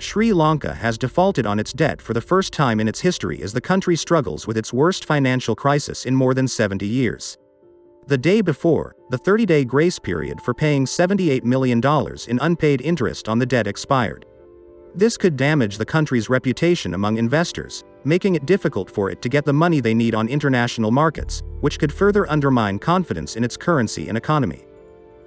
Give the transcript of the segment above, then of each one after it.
Sri Lanka has defaulted on its debt for the first time in its history as the country struggles with its worst financial crisis in more than 70 years. The day before, the 30-day grace period for paying $78 million in unpaid interest on the debt expired. This could damage the country's reputation among investors, making it difficult for it to get the money they need on international markets, which could further undermine confidence in its currency and economy.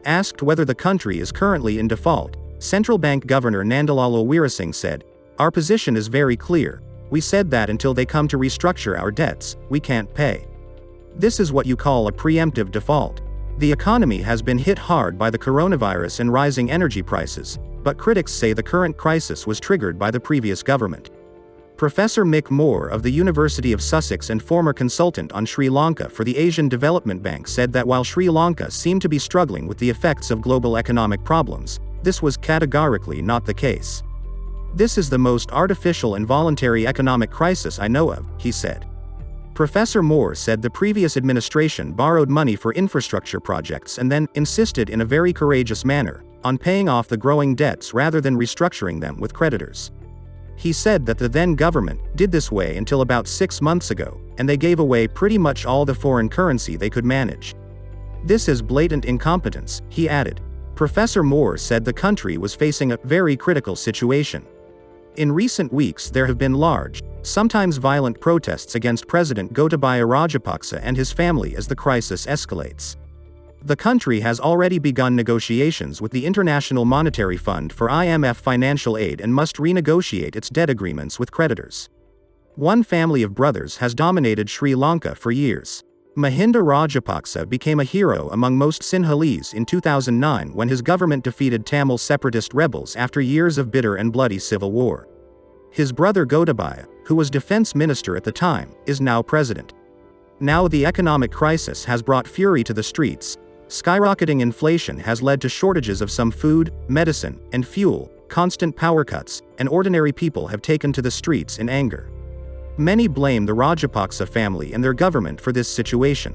Asked whether the country is currently in default, Central Bank Governor Nandalalal Weerasinghe said, "Our position is very clear. We said that until they come to restructure our debts, we can't pay. This is what you call a preemptive default." The economy has been hit hard by the coronavirus and rising energy prices, but critics say the current crisis was triggered by the previous government. Professor Mick Moore of the University of Sussex and former consultant on Sri Lanka for the Asian Development Bank said that while Sri Lanka seemed to be struggling with the effects of global economic problems, this was categorically not the case. "This is the most artificial and voluntary economic crisis I know of," he said. Professor Moore said the previous administration borrowed money for infrastructure projects and then insisted in a very courageous manner on paying off the growing debts rather than restructuring them with creditors. He said that the then government did this way until about 6 months ago, and they gave away pretty much all the foreign currency they could manage. "This is blatant incompetence," he added. Professor Moore said the country was facing a very critical situation. In recent weeks there have been large, sometimes violent protests against President Gotabaya Rajapaksa and his family as the crisis escalates. The country has already begun negotiations with the International Monetary Fund for IMF financial aid and must renegotiate its debt agreements with creditors. One family of brothers has dominated Sri Lanka for years. Mahinda Rajapaksa became a hero among most Sinhalese in 2009 when his government defeated Tamil separatist rebels after years of bitter and bloody civil war. His brother Gotabaya, who was defense minister at the time, is now president. Now the economic crisis has brought fury to the streets. Skyrocketing inflation has led to shortages of some food, medicine, and fuel, constant power cuts, and ordinary people have taken to the streets in anger. Many blame the Rajapaksa family and their government for this situation.